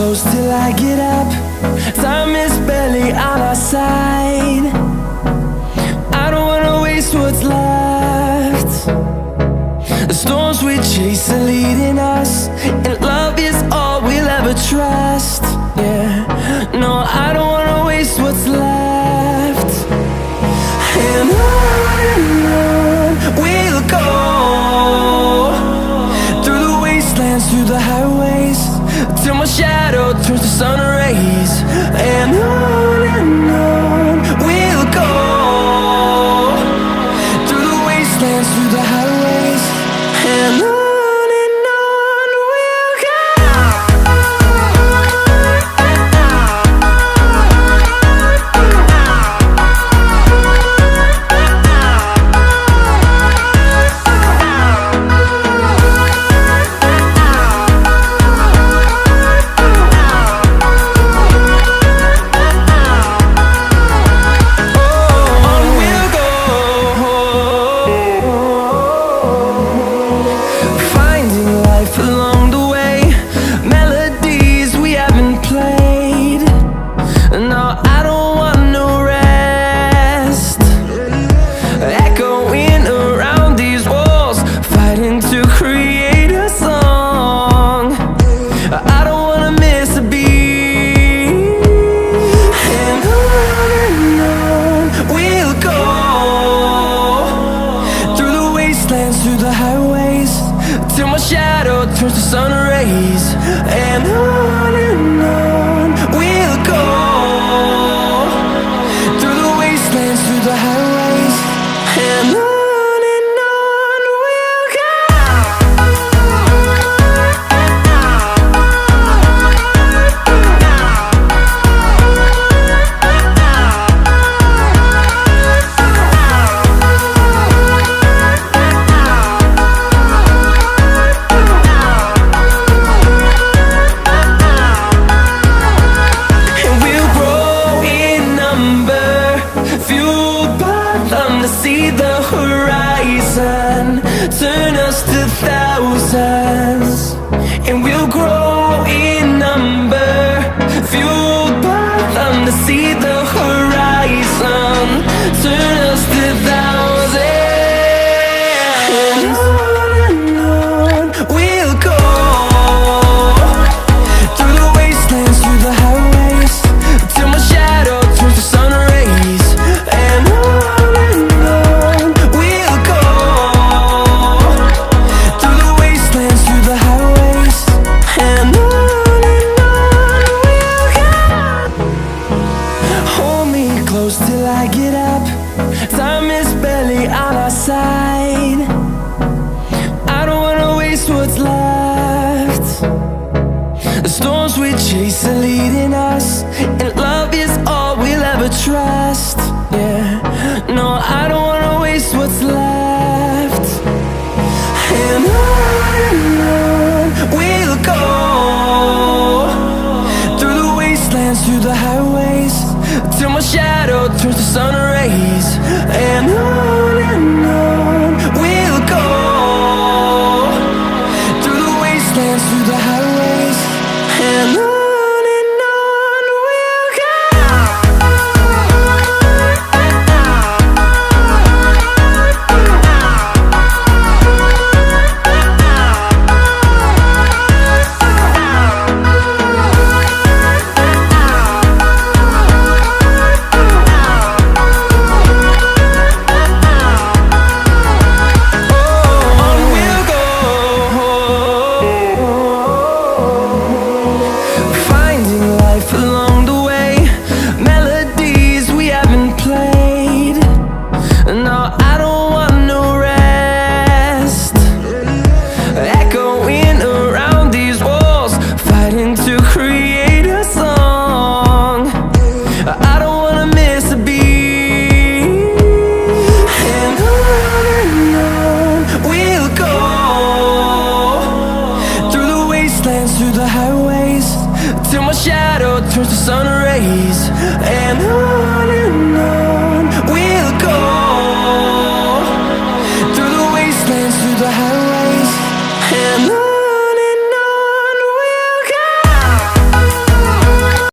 close till I get up. Time is barely on our side. I don't wanna waste what's left. The storms we chase are leading us, and love is all we'll ever trust. Yeah, no, I don't wanna waste what's left. And on we'll go, through the wastelands, through the highways, till my shadow turns to sun rays. And on we'll go, through the wastelands, through the highways, and on we'll go. Through the highways, till my shadow turns to sun rays. And on we'll go, through the wastelands, through the highways, and on we'll go. See the horizon turn us to thousands, and we'll grow in number, fueled by them. To see the horizon turn us to thousands, and on we'll go, through the wastelands, through the highways, till my shadow turns to sun rays. And till I get up, time is barely on our side. I don't wanna waste what's left. The storms we chase are leading us, and love is all we'll ever trust. Yeah, no, I don't wanna waste what's left. And on we'll go, through the wastelands, through the highways, till my shadow turns to sun rays. And on we'll go, through the wastelands, through the highways, and on we'll go. Through the highways, till my shadow turns to sun rays. And